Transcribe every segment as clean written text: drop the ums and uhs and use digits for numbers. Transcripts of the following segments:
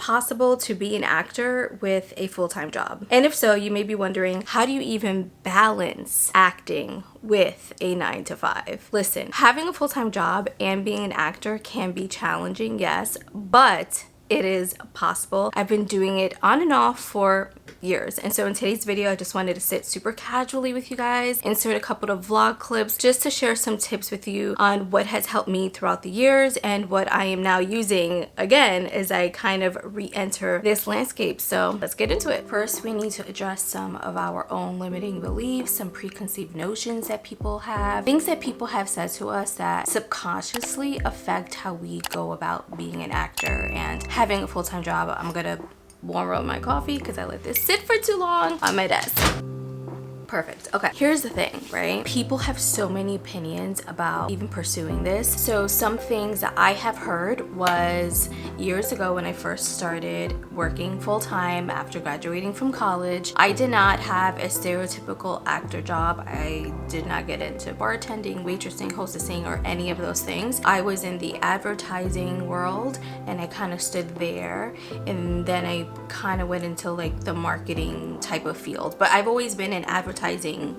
possible to be an actor with a full-time job? And if so, you may be wondering, how do you even balance acting with a 9 to 5? Listen, having a full-time job and being an actor can be challenging, yes, but it is possible. I've been doing it on and off for years. And so in today's video, I just wanted to sit super casually with you guys, insert a couple of vlog clips just to share some tips with you on what has helped me throughout the years and what I am now using again as I kind of re-enter this landscape. So let's get into it. First, we need to address some of our own limiting beliefs, some preconceived notions that people have, things that people have said to us that subconsciously affect how we go about being an actor and having a full-time job. I'm gonna warm up my coffee because I let this sit for too long on my desk. Perfect. Okay, here's the thing, right? People have so many opinions about even pursuing this. So some things that I have heard was years ago when I first started working full-time after graduating from college, I did not have a stereotypical actor job. I did not get into bartending, waitressing, hostessing, or any of those things. I was in the advertising world and I kind of stood there, and then I kind of went into like the marketing type of field. But I've always been in advertising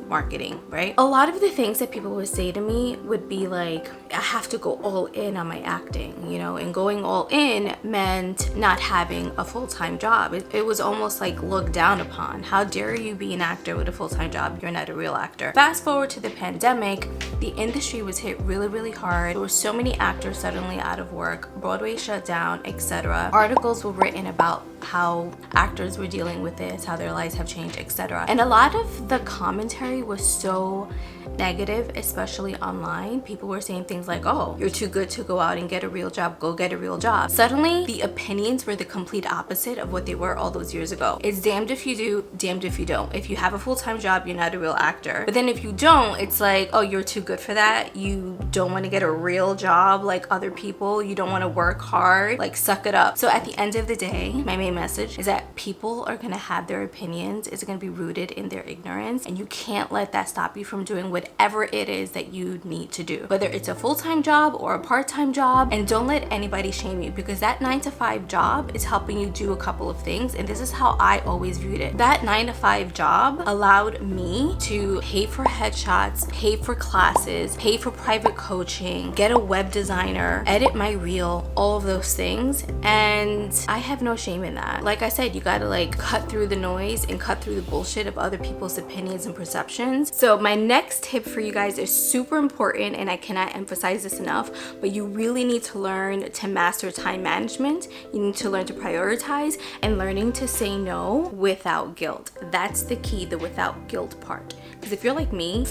marketing, right? A lot of the things that people would say to me would be like, I have to go all in on my acting, you know, and going all in meant not having a full-time job. It was almost like looked down upon. How dare you be an actor with a full-time job? You're not a real actor. Fast forward to the pandemic, the industry was hit really, really hard. There were so many actors suddenly out of work, Broadway shut down, etc. Articles were written about how actors were dealing with this, how their lives have changed, etc. And a lot of the commentary was so negative, especially online. People were saying things like, oh, you're too good to go out and get a real job, go get a real job. Suddenly, the opinions were the complete opposite of what they were all those years ago. It's damned if you do, damned if you don't. If you have a full-time job, you're not a real actor. But then if you don't, it's like, oh, you're too good for that. You don't want to get a real job like other people. You don't want to work hard. Like, suck it up. So at the end of the day, my main message is that people are going to have their opinions. It's going to be rooted in their ignorance, and you can't let that stop you from doing whatever it is that you need to do, whether it's a full-time job or a part-time job. And don't let anybody shame you, because that 9 to 5 job is helping you do a couple of things. And this is how I always viewed it. That 9 to 5 job allowed me to pay for headshots, pay for classes, pay for private coaching, get a web designer, edit my reel, all of those things. And I have no shame in that. Like I said, you gotta like cut through the noise and cut through the bullshit of other people's opinions and perceptions. So my next tip for you guys is super important, and I cannot emphasize this enough, but you really need to learn to master time management. You need to learn to prioritize and learning to say no without guilt. That's the key, the without guilt part. Because if you're like me,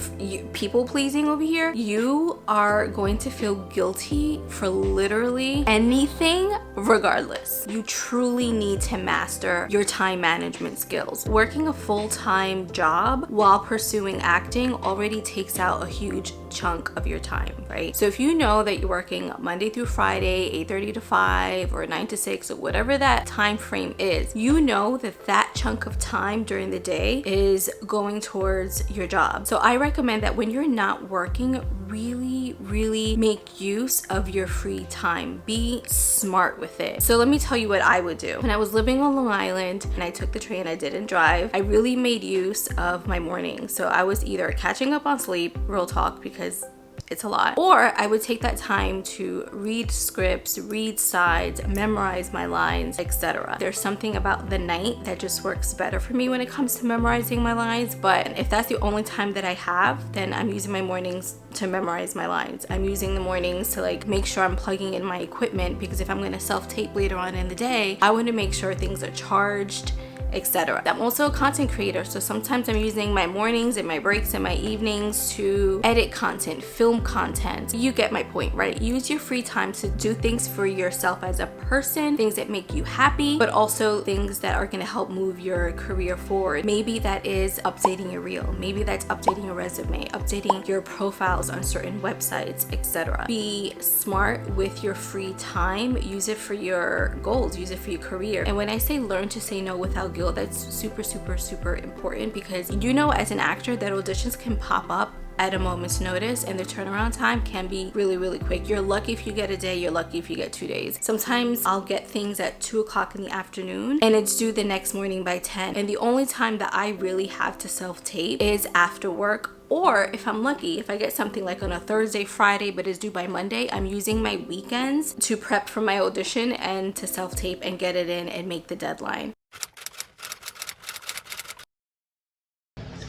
people pleasing over here, you are going to feel guilty for literally anything regardless. You truly need to master your time management skills. Working a full-time job while pursuing acting already takes out a huge chunk of your time, right? So if you know that you're working Monday through Friday, 8:30 to 5 or 9 to 6 or whatever that time frame is, you know that that chunk of time during the day is going towards your job. So I recommend that when you're not working, really make use of your free time. Be smart with it. So let me tell you what I would do. When I was living on Long Island and I took the train, I didn't drive, I really made use of my mornings. So I was either catching up on sleep, real talk, because it's a lot, or I would take that time to read scripts, read sides, memorize my lines, etc. There's something about the night that just works better for me when it comes to memorizing my lines. But if that's the only time that I have, then I'm using my mornings to memorize my lines. I'm using the mornings to like make sure I'm plugging in my equipment, because if I'm going to self-tape later on in the day, I want to make sure things are charged, etc. I'm also a content creator, so sometimes I'm using my mornings and my breaks and my evenings to edit content, film content. You get my point, right? Use your free time to do things for yourself as a person, things that make you happy, but also things that are going to help move your career forward. Maybe that is updating your reel, maybe that's updating your resume, updating your profiles on certain websites, etc. Be smart with your free time. Use it for your goals, use it for your career. And when I say learn to say no without guilt, that's super important, because you know, as an actor, that auditions can pop up at a moment's notice, and the turnaround time can be really, really quick. You're lucky if you get a day, you're lucky if you get 2 days. Sometimes I'll get things at 2 o'clock in the afternoon and it's due the next morning by 10. And the only time that I really have to self-tape is after work, or if I'm lucky, if I get something like on a Thursday, Friday, but it's due by Monday, I'm using my weekends to prep for my audition and to self-tape and get it in and make the deadline.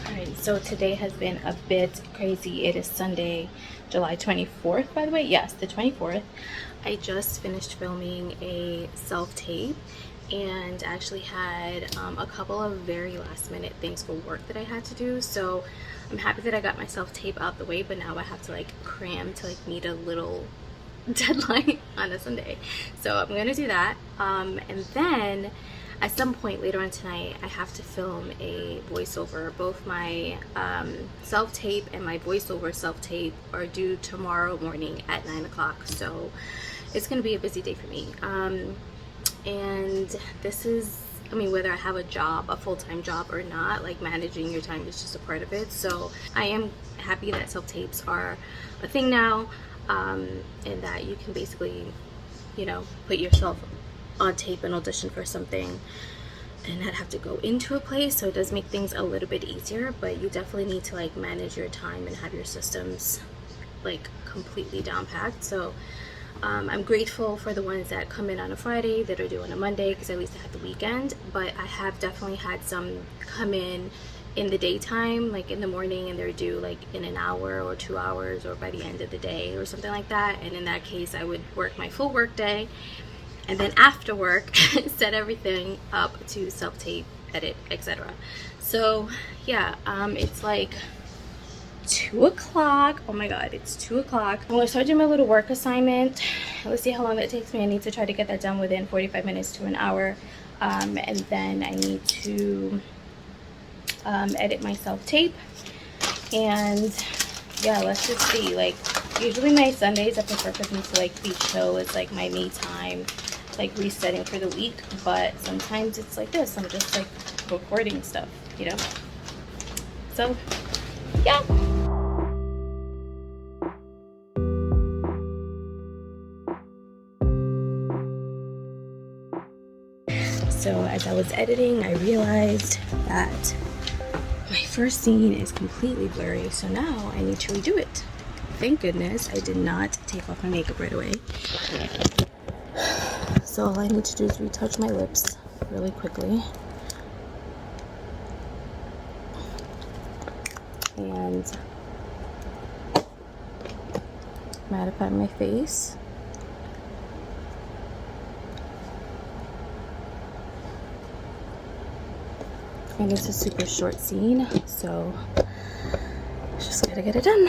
Alright, so today has been a bit crazy. It is Sunday, July 24th, by the way. Yes, the 24th. I just finished filming a self-tape and actually had a couple of very last minute things for work that I had to do. So I'm happy that I got my self-tape out the way, but now I have to like cram to like meet a little deadline on a Sunday. So I'm gonna do that. And then at some point later on tonight, I have to film a voiceover. Both my self-tape and my voiceover self-tape are due tomorrow morning at 9 o'clock. So it's gonna be a busy day for me. And this is, I mean, whether I have a job, a full-time job or not, like managing your time is just a part of it. So I am happy that self-tapes are a thing now, and that you can basically, you know, put yourself on tape and audition for something and not have to go into a place. So it does make things a little bit easier, but you definitely need to like manage your time and have your systems like completely down packed. So I'm grateful for the ones that come in on a Friday that are due on a Monday, because at least I had the weekend. But I have definitely had some come in the daytime, like in the morning, and they're due like in an hour or 2 hours or by the end of the day or something like that. And in that case, I would work my full work day, and then after work set everything up to self-tape, edit, etc. So yeah, it's like 2 o'clock. Oh my god, it's 2 o'clock. I'm gonna start doing my little work assignment. Let's see how long that takes me. I need to try to get that done within 45 minutes to an hour, and then I need to edit my self-tape. And yeah, let's just see. Like usually my Sundays I prefer for me to like be chill. It's like my me time, like resetting for the week. But sometimes it's like this, I'm just like recording stuff, you know. So yeah. So as I was editing, I realized that my first scene is completely blurry. So now I need to redo it. Thank goodness I did not take off my makeup right away. So all I need to do is retouch my lips really quickly. And mattify my face. And it's a super short scene, so just gotta get it done.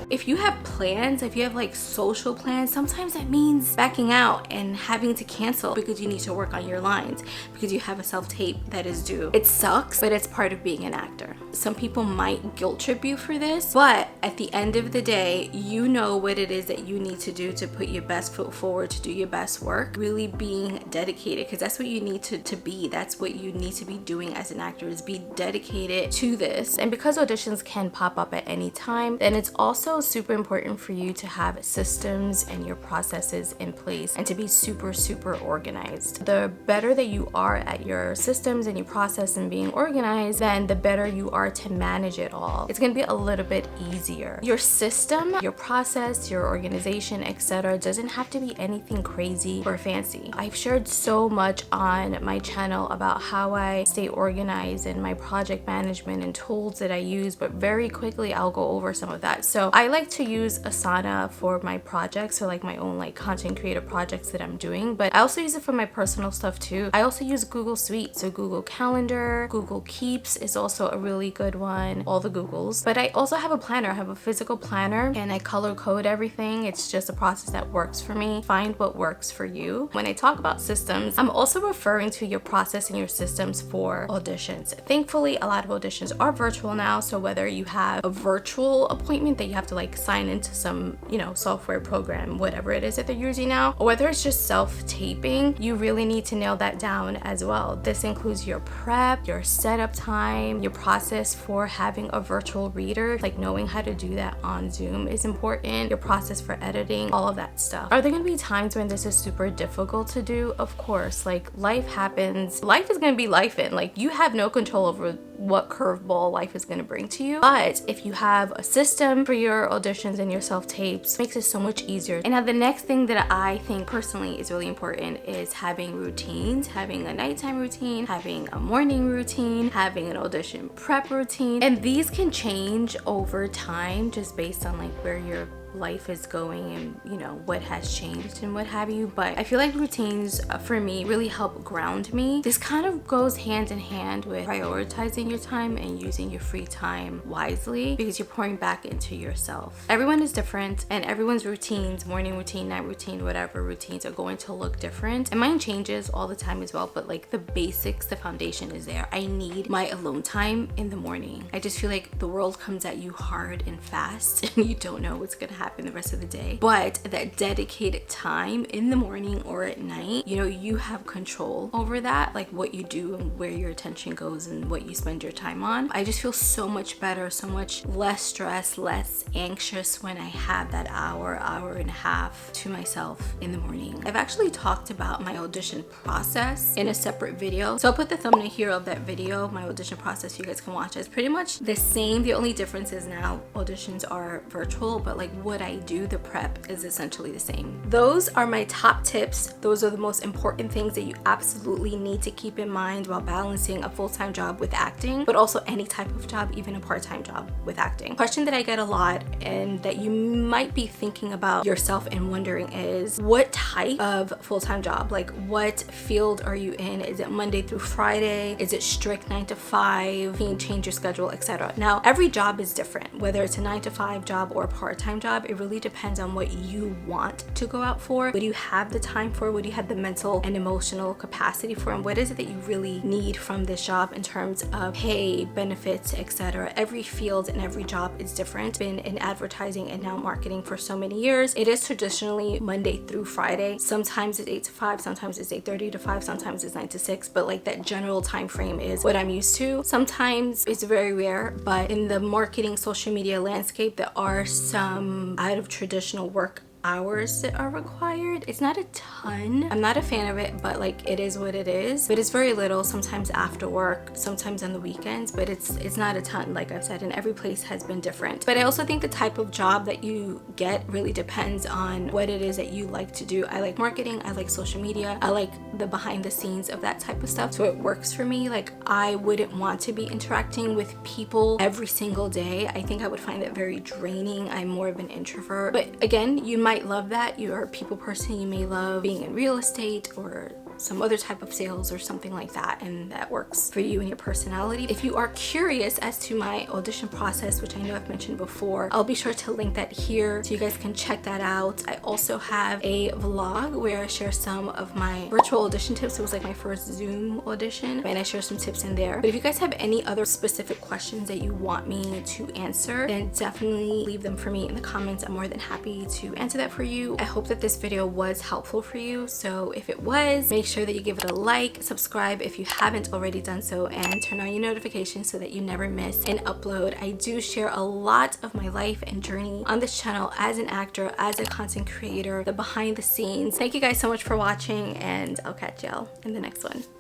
If you have plans, if you have like social plans, sometimes that means backing out and having to cancel because you need to work on your lines because you have a self-tape that is due. It sucks, but it's part of being an actor. Some people might guilt trip you for this, but at the end of the day, you know what it is that you need to do to put your best foot forward, to do your best work, really being dedicated, because that's what you need to be. That's what you need to be doing as an actor, is be dedicated to this. And because auditions can pop up at any time, then it's also super important for you to have systems and your processes in place and to be super organized. The better that you are at your systems and your process and being organized, then the better you are to manage it all. It's gonna be a little bit easier. Your system, your process, your organization, etc. doesn't have to be anything crazy or fancy. I've shared so much on my channel about how I stay organized and my project management and tools that I use, but very quickly I'll go over some of that. So I like to use Asana for my projects, or like my own like content creator projects that I'm doing, but I also use it for my personal stuff too. I also use Google Suite, so Google Calendar, Google Keeps is also a really good one, all the Googles. But I also have a planner. I have a physical planner and I color code everything. It's just a process that works for me. Find what works for you. When I talk about systems, I'm also referring to your process and your systems for auditions. Thankfully, a lot of auditions are virtual now, so whether you have a virtual appointment that you have to like sign into some, you know, software program, whatever it is that they're using now, or whether it's just self-taping, you really need to nail that down as well. This includes your prep, your setup time, your process for having a virtual reader, like knowing how to do that on Zoom is important, your process for editing, all of that stuff. Are there gonna be times when this is super difficult to do? Of course, like life happens. Life is gonna be life in. Like you have no control over what curveball life is gonna bring to you. But if you have a system for your auditions and your self-tapes, it makes it so much easier. And now the next thing that I think personally is really important is having routines, having a nighttime routine, having a morning routine, having an audition prep routine. And these can change over time just based on like where your life is going and, you know, what has changed and what have you. But I feel like routines for me really help ground me. This kind of goes hand in hand with prioritizing your time and using your free time wisely, because you're pouring back into yourself. Everyone is different and everyone's routines, morning routine, night routine, whatever routines, are going to look different, and mine changes all the time as well. But like the basics, the foundation is there. I need my alone time in the morning. I just feel like the world comes at you hard and fast and you don't know what's gonna happen the rest of the day. But that dedicated time in the morning or at night, you know, you have control over that, like what you do and where your attention goes and what you spend your time on. I just feel so much better, so much less stressed, less anxious when I have that hour and a half to myself in the morning. I've actually talked about my audition process in a separate video, so I'll put the thumbnail here of that video, my audition process, so you guys can watch it. It's pretty much the same. The only difference is now auditions are virtual, but like what I do, the prep is essentially the same. Those are my top tips. Those are the most important things that you absolutely need to keep in mind while balancing a full-time job with acting, but also any type of job, even a part-time job with acting. Question that I get a lot and that you might be thinking about yourself and wondering is, what type of full-time job? Like what field are you in? Is it Monday through Friday? Is it strict 9 to 5? Can you change your schedule, etc.? Now, every job is different, whether it's a 9 to 5 job or a part-time job. It really depends on what you want to go out for, what do you have the time for, what do you have the mental and emotional capacity for, and what is it that you really need from this job in terms of pay, benefits, etc. Every field and every job is different. Been in advertising and now marketing for so many years. It is traditionally Monday through Friday. Sometimes it's 8 to 5, sometimes it's 8:30 to 5, sometimes it's 9 to 6, but like that general time frame is what I'm used to. Sometimes it's very rare, but in the marketing social media landscape, there are some out of traditional work hours that are required. It's not a ton. I'm not a fan of it, but like it is what it is. But it's very little, sometimes after work, sometimes on the weekends, but it's not a ton, like I've said, and every place has been different. But I also think the type of job that you get really depends on what it is that you like to do. I like marketing, I like social media, I like the behind the scenes of that type of stuff, so it works for me. Like I wouldn't want to be interacting with people every single day. I think I would find that very draining. I'm more of an introvert, but again, you might love that. You're a people person, you may love being in real estate or some other type of sales or something like that, and that works for you and your personality. If you are curious as to my audition process, which I know I've mentioned before, I'll be sure to link that here so you guys can check that out. I also have a vlog where I share some of my virtual audition tips. It was like my first Zoom audition, and I share some tips in there. But if you guys have any other specific questions that you want me to answer, then definitely leave them for me in the comments. I'm more than happy to answer that for you. I hope that this video was helpful for you, so if it was, make sure that you give it a like, subscribe if you haven't already done so, and turn on your notifications so that you never miss an upload. I do share a lot of my life and journey on this channel as an actor, as a content creator, the behind the scenes. Thank you guys so much for watching, and I'll catch y'all in the next one.